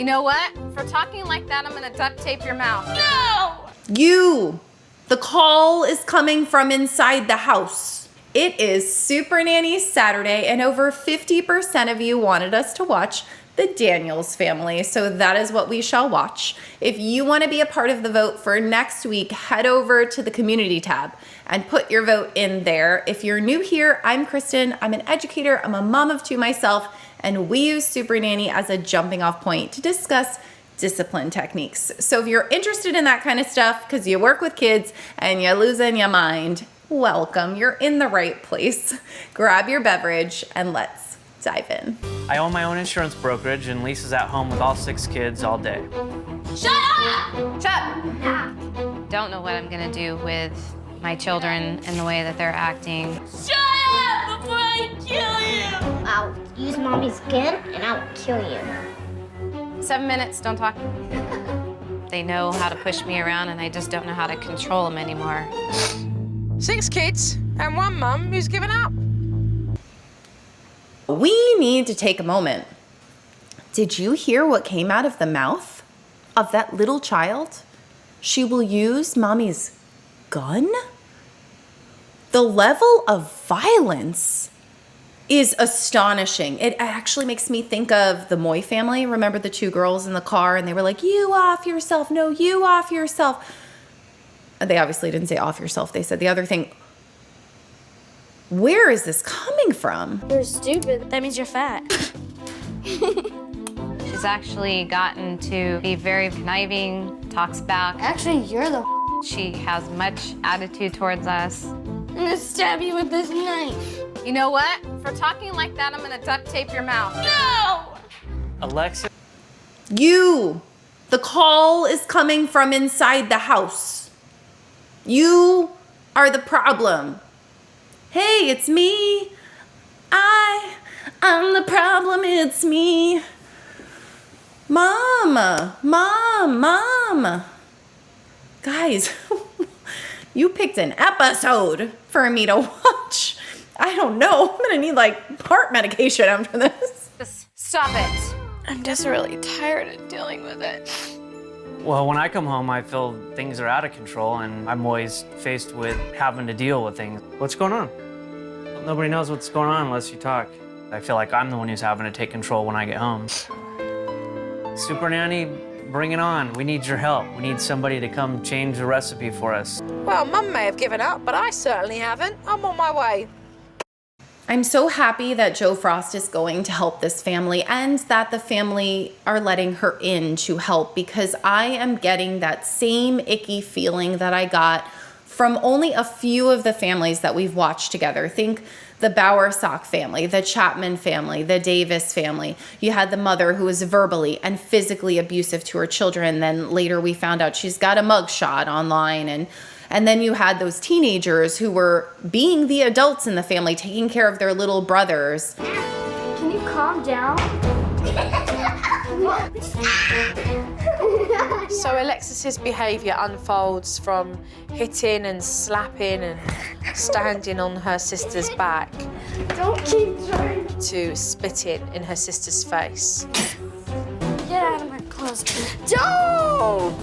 You know what? For talking like that, I'm gonna duct tape your mouth. No! The call is coming from inside the house. It is Supernanny Saturday, and over 50% of you wanted us to watch The Daniels Family, so that is what we shall watch. If you want to be a part of the vote for next week, head over to the community tab and put your vote in there. If you're new here, I'm Kristen. I'm an educator. I'm a mom of two myself, and we use Supernanny as a jumping off point to discuss discipline techniques. So if you're interested in that kind of stuff because you work with kids and you're losing your mind, welcome. You're in the right place. Grab your beverage and let's dive in. I own my own insurance brokerage, and Lisa's at home with all 6 kids all day. Shut up! Shut up! Don't know what I'm gonna do with my children and the way that they're acting. Shut up before I kill you! I'll use mommy's gun and I'll kill you. 7 minutes, don't talk. They know how to push me around and I just don't know how to control them anymore. 6 kids and 1 mum who's given up. We need to take a moment. Did you hear what came out of the mouth of that little child? She will use mommy's gun? The level of violence is astonishing. It actually makes me think of the Moy family. Remember the 2 girls in the car and they were like, "You off yourself, no, you off yourself." They obviously didn't say off yourself. They said the other thing. Where is this coming from? You're stupid. That means you're fat. She's actually gotten to be very conniving, talks back. Actually, you're the She has much attitude towards us. I'm gonna stab you with this knife. You know what? For talking like that, I'm gonna duct tape your mouth. No! Alexa, The call is coming from inside the house. You are the problem. Hey, it's me. I'm the problem, it's me. Mom. Guys, you picked an episode for me to watch. I don't know, I'm gonna need like heart medication after this. Just stop it. I'm just really tired of dealing with it. well, when I come home, I feel things are out of control, and I'm always faced with having to deal with things. What's going on? Nobody knows what's going on unless you talk. I feel like I'm the one who's having to take control when I get home. Supernanny, bring it on. We need your help. We need somebody to come change the recipe for us. Well, Mum may have given up, but I certainly haven't. I'm on my way. I'm so happy that Joe Frost is going to help this family and that the family are letting her in to help, because I am getting that same icky feeling that I got from only a few of the families that we've watched together. Think the Bowersock family, the Chapman family, the Davis family. You had the mother who was verbally and physically abusive to her children. Then later we found out she's got a mugshot online. And then you had those teenagers who were being the adults in the family, taking care of their little brothers. Can you calm down? So Alexis's behaviour unfolds from hitting and slapping and standing on her sister's back Don't keep trying. to spitting in her sister's face. Get out of my clothes. Don't!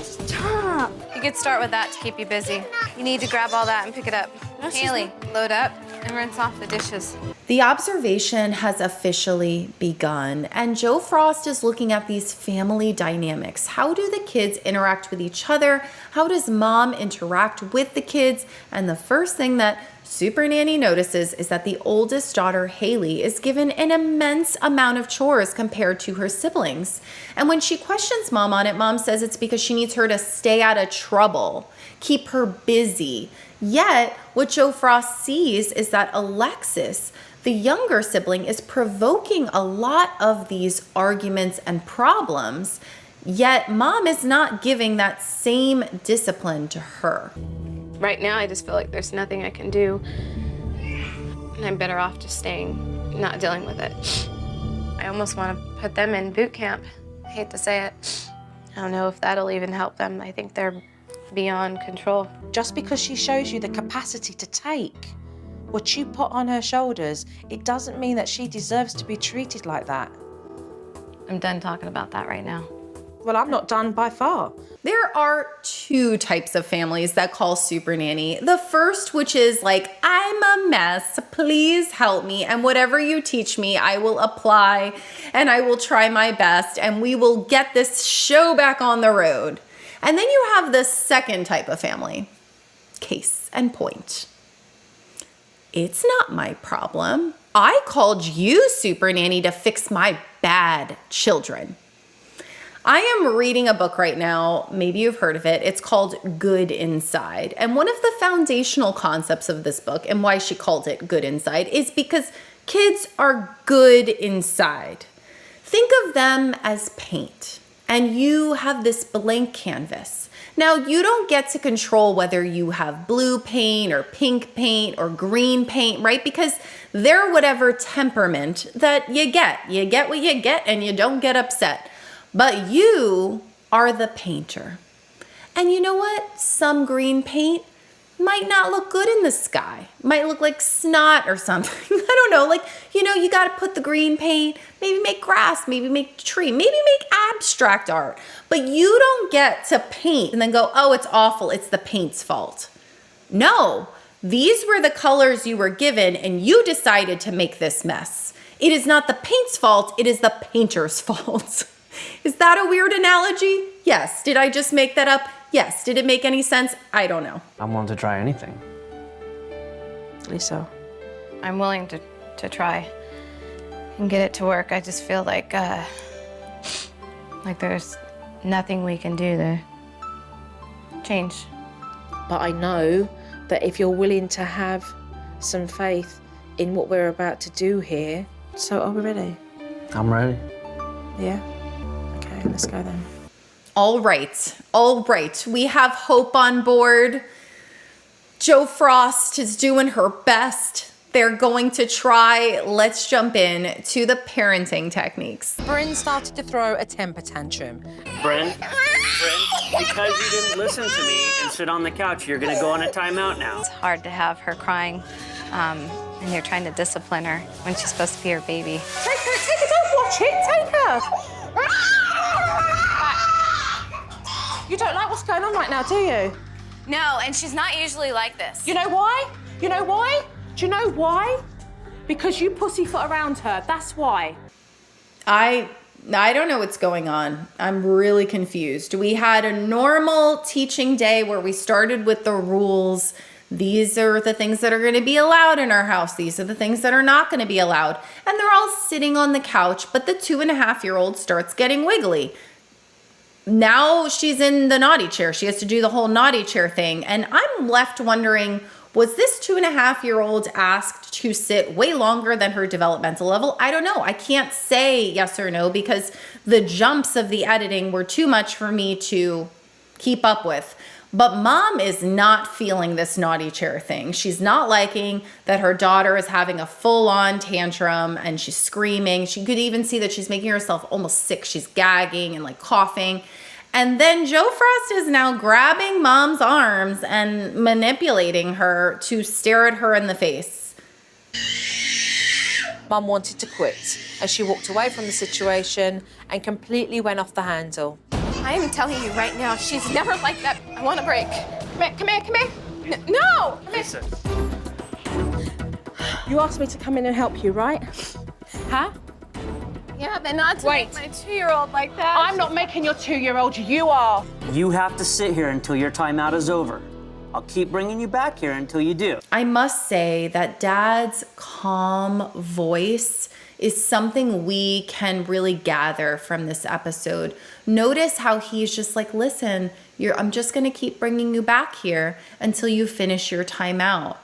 Stop. You could start with that to keep you busy. You need to grab all that and pick it up. Haley, load up and rinse off the dishes. The observation has officially begun, and Joe Frost is looking at these family dynamics. How do the kids interact with each other? How does mom interact with the kids? And the first thing that Supernanny notices is that the oldest daughter, Haley, is given an immense amount of chores compared to her siblings. And when she questions mom on it, mom says it's because she needs her to stay out of trouble, keep her busy. Yet, what Joe Frost sees is that Alexis, the younger sibling, is provoking a lot of these arguments and problems, yet mom is not giving that same discipline to her. Right now, I just feel like there's nothing I can do. And I'm better off just staying, not dealing with it. I almost want to put them in boot camp. I hate to say it. I don't know if that'll even help them. I think they're beyond control. Just because she shows you the capacity to take what you put on her shoulders, it doesn't mean that she deserves to be treated like that. I'm done talking about that right now. Well, I'm not done by far. There are two types of families that call Supernanny. The first, which is like, I'm a mess, please help me, and whatever you teach me, I will apply and I will try my best and we will get this show back on the road. And then you have the second type of family. Case and point. It's not my problem. I called you, Supernanny, to fix my bad children. I am reading a book right now, maybe you've heard of it. It's called Good Inside. And one of the foundational concepts of this book and why she called it Good Inside is because kids are good inside. Think of them as paint, and you have this blank canvas. Now, you don't get to control whether you have blue paint or pink paint or green paint, right? Because they're whatever temperament that you get. You get what you get and you don't get upset. But you are the painter. And you know what? Some green paint might not look good in the sky. Might look like snot or something. I don't know. Like, you know, you got to put the green paint, maybe make grass, maybe make tree, maybe make abstract art. But you don't get to paint and then go, oh, it's awful. It's the paint's fault. No, these were the colors you were given and you decided to make this mess. It is not the paint's fault. It is the painter's fault. Is that a weird analogy? Yes. Did I just make that up? Yes. Did it make any sense? I don't know. I'm willing to try anything. Lisa. I'm willing to try and get it to work. I just feel like there's nothing we can do to change. But I know that if you're willing to have some faith in what we're about to do here, so are we ready? I'm ready. Yeah? Okay, let's go then. All right. We have hope on board. Jo Frost is doing her best. They're going to try. Let's jump in to the parenting techniques. Bryn started to throw a temper tantrum. Bryn, because you didn't listen to me and sit on the couch, you're gonna go on a timeout now. It's hard to have her crying, and you're trying to discipline her when she's supposed to be her baby. Take her, don't watch it, take her. You don't like what's going on right now, do you? No, and she's not usually like this. You know why? You know why? Do you know why? Because you pussyfoot around her, that's why. I don't know what's going on. I'm really confused. We had a normal teaching day where we started with the rules. These are the things that are going to be allowed in our house. These are the things that are not going to be allowed. And they're all sitting on the couch, but the 2.5-year-old starts getting wiggly. Now she's in the naughty chair. She has to do the whole naughty chair thing. And I'm left wondering, was this 2.5-year-old asked to sit way longer than her developmental level? I don't know. I can't say yes or no because the jumps of the editing were too much for me to keep up with. But mom is not feeling this naughty chair thing. She's not liking that her daughter is having a full-on tantrum and she's screaming. She could even see that she's making herself almost sick. She's gagging and like coughing. And then Jo Frost is now grabbing mom's arms and manipulating her to stare at her in the face. Mum wanted to quit as she walked away from the situation and completely went off the handle. I am telling you right now, she's never like that. I want a break. Come here. No! Come here. Lisa. You asked me to come in and help you, right? Huh? Yeah, but not to make my 2-year-old like that. I'm not making your 2-year-old, you are. You have to sit here until your timeout is over. I'll keep bringing you back here until you do. I must say that Dad's calm voice is something we can really gather from this episode. Notice how he's just like, listen, I'm just gonna keep bringing you back here until you finish your timeout.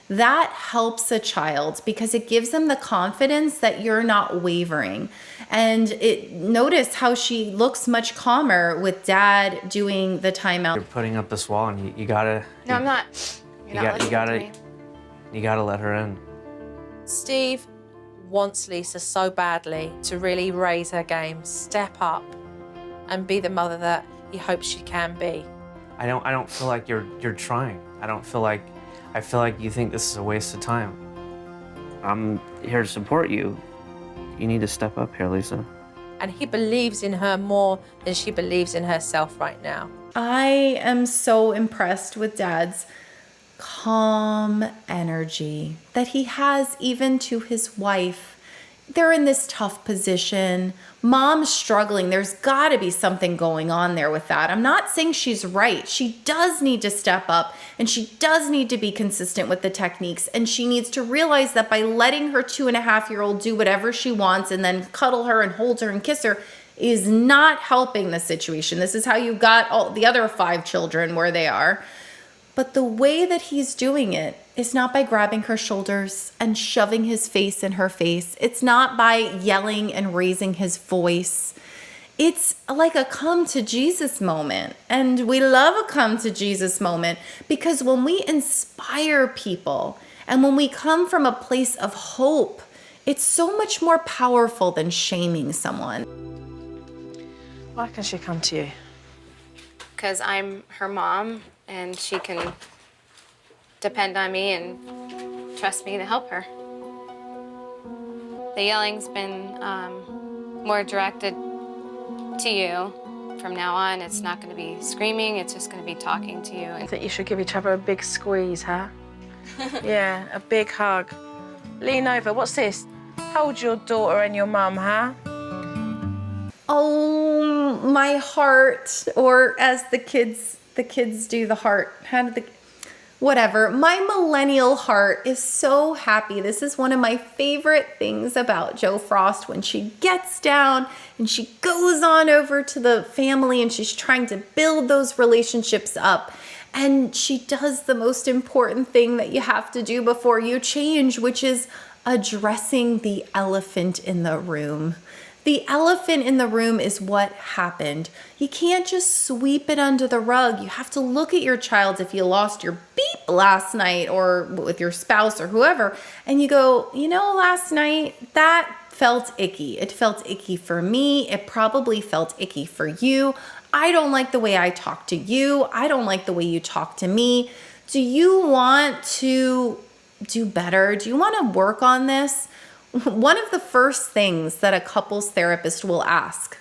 That helps a child because it gives them the confidence that you're not wavering. And notice how she looks much calmer with Dad doing the timeout. You're putting up this wall and you gotta... No, I'm not. You're not listening to me. You gotta let her in. Steve wants Lisa so badly to really raise her game, step up, and be the mother that he hopes she can be. I don't feel like you're trying. I feel like you think this is a waste of time. I'm here to support you. You need to step up here, Lisa. And he believes in her more than she believes in herself right now. I am so impressed with Dad's calm energy that he has even to his wife. They're in this tough position. Mom's struggling. There's got to be something going on there with that. I'm not saying she's right. She does need to step up and she does need to be consistent with the techniques. And she needs to realize that by letting her 2.5-year-old do whatever she wants and then cuddle her and hold her and kiss her is not helping the situation. This is how you got all the other 5 children where they are. But the way that he's doing it is not by grabbing her shoulders and shoving his face in her face. It's not by yelling and raising his voice. It's like a come to Jesus moment. And we love a come to Jesus moment because when we inspire people and when we come from a place of hope, it's so much more powerful than shaming someone. Why can she come to you? Because I'm her mom and she can depend on me and trust me to help her. The yelling's been more directed to you. From now on, it's not going to be screaming, it's just going to be talking to you. I think you should give each other a big squeeze, huh? Yeah, a big hug. Lean over. What's this? Hold your daughter and your mum, huh? Oh, my heart, or as the kids do, the heart. Whatever. My millennial heart is so happy. This is one of my favorite things about Jo Frost when she gets down and she goes on over to the family and she's trying to build those relationships up. And she does the most important thing that you have to do before you change, which is addressing the elephant in the room. The elephant in the room is what happened. You can't just sweep it under the rug. You have to look at your child if you lost your beep last night or with your spouse or whoever, and you go, you know, last night that felt icky. It felt icky for me. It probably felt icky for you. I don't like the way I talk to you. I don't like the way you talk to me. Do you want to do better? Do you want to work on this? One of the first things that a couples therapist will ask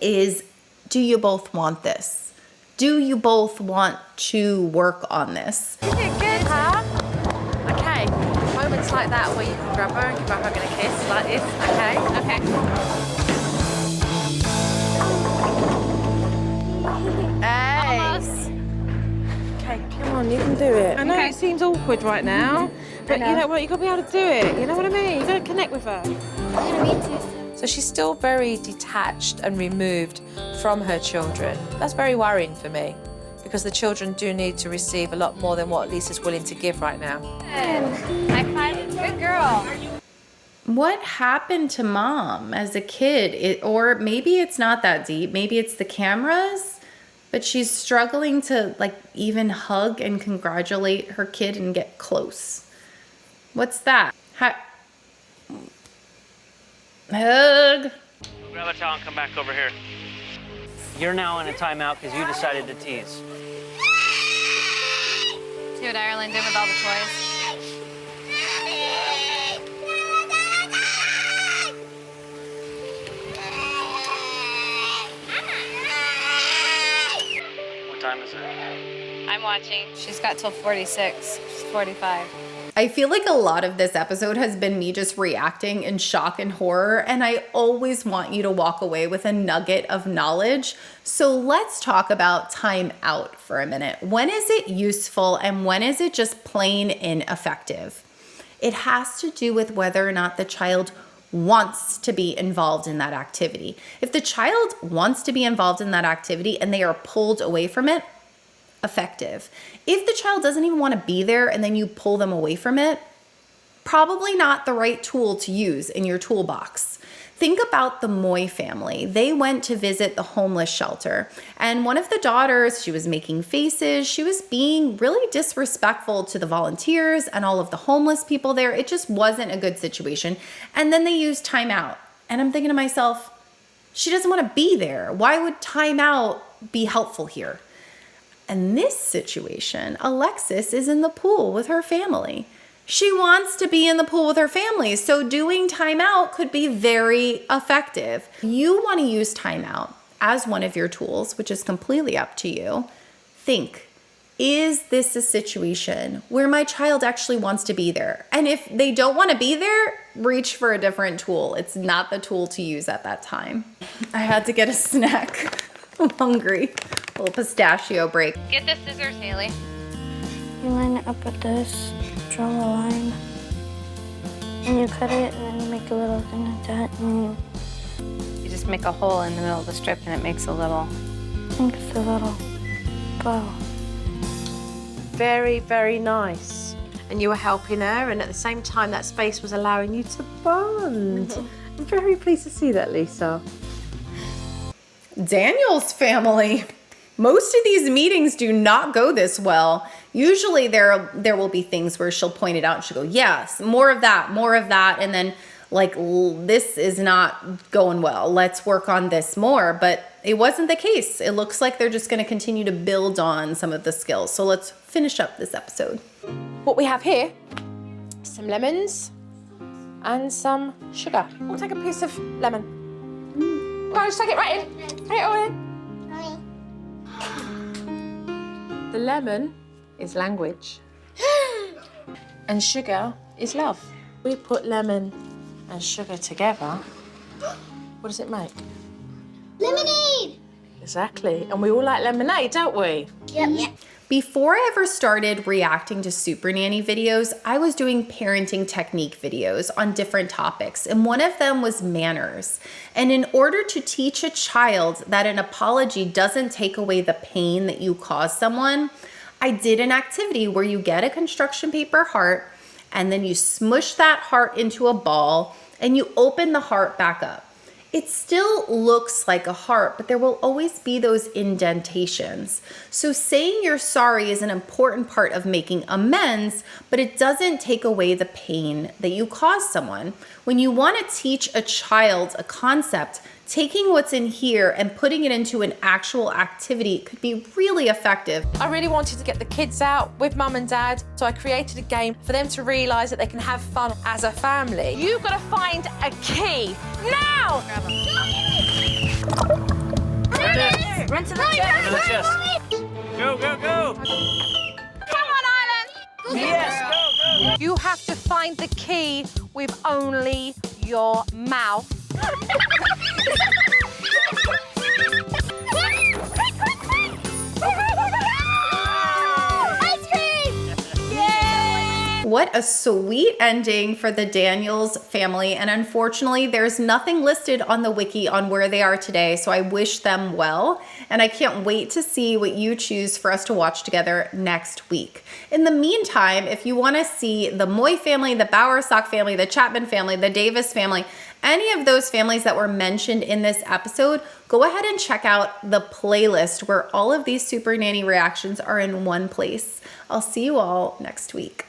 is, do you both want this? Do you both want to work on this? Isn't it good, huh? Okay, moments like that where you can grab her and give her a hug and a kiss, like this, okay? Almost. Okay, come on, you can do it. I know it seems awkward right now, but you know what? You've got to be able to do it. You know what I mean? You've got to connect with her. So she's still very detached and removed from her children. That's very worrying for me because the children do need to receive a lot more than what Lisa's willing to give right now. High five. Good girl. What happened to Mom as a kid? Or maybe it's not that deep. Maybe it's the cameras, but she's struggling to like even hug and congratulate her kid and get close. What's that? Hug. Grab a towel and come back over here. You're now in a timeout because you decided to tease. See what Ireland did with all the toys? What time is it? I'm watching. She's got till 46. She's 45. I feel like a lot of this episode has been me just reacting in shock and horror, and I always want you to walk away with a nugget of knowledge. So let's talk about time out for a minute. When is it useful and when is it just plain ineffective? It has to do with whether or not the child wants to be involved in that activity. If the child wants to be involved in that activity and they are pulled away from it, effective. If the child doesn't even want to be there and then you pull them away from it, probably not the right tool to use in your toolbox. Think about the Moy family. They went to visit the homeless shelter, and one of the daughters, she was making faces. She was being really disrespectful to the volunteers and all of the homeless people there. It just wasn't a good situation. And then they used timeout. And I'm thinking to myself, she doesn't want to be there. Why would timeout be helpful here? In this situation, Alexis is in the pool with her family. She wants to be in the pool with her family, so doing timeout could be very effective. You want to use timeout as one of your tools, which is completely up to you. Think, is this a situation where my child actually wants to be there? And if they don't want to be there, reach for a different tool. It's not the tool to use at that time. I had to get a snack. I'm hungry. A little pistachio break. Get the scissors, Haley. You line it up with this, draw a line, and you cut it, and then you make a little thing like that, and You just make a hole in the middle of the strip and it makes a little... I think it's a little bow. Very, very nice. And you were helping her, and at the same time, that space was allowing you to bond. I'm very pleased to see that, Lisa. Daniel's family. Most of these meetings do not go this well. Usually there will be things where she'll point it out and she'll go, yes, more of that. And then like, this is not going well. Let's work on this more. But it wasn't the case. It looks like they're just going to continue to build on some of the skills. So let's finish up this episode. What we have here, some lemons and some sugar. We'll take a piece of lemon. Come on, just take it right in. Take it all in. The lemon is language. And sugar is love. We put lemon and sugar together. What does it make? Lemonade! Exactly. And we all like lemonade, don't we? Yep. Before I ever started reacting to Supernanny videos, I was doing parenting technique videos on different topics, and one of them was manners. And in order to teach a child that an apology doesn't take away the pain that you cause someone, I did an activity where you get a construction paper heart and then you smush that heart into a ball and you open the heart back up. It still looks like a heart, but there will always be those indentations. So saying you're sorry is an important part of making amends, but it doesn't take away the pain that you cause someone. When you want to teach a child a concept, taking what's in here and putting it into an actual activity could be really effective. I really wanted to get the kids out with mum and dad, so I created a game for them to realise that they can have fun as a family. You've got to find a key. Now! Run to the To the chest. Go, go, go! Come on, Island! Yes, go, go! You have to find the key with only your mouth. Ice cream! What a sweet ending for the Daniels family. And unfortunately, there's nothing listed on the wiki on where they are today. So I wish them well. And I can't wait to see what you choose for us to watch together next week. In the meantime, if you want to see the Moy family, the Bowersock family, the Chapman family, the Davis family, any of those families that were mentioned in this episode, go ahead and check out the playlist where all of these Supernanny reactions are in one place. I'll see you all next week.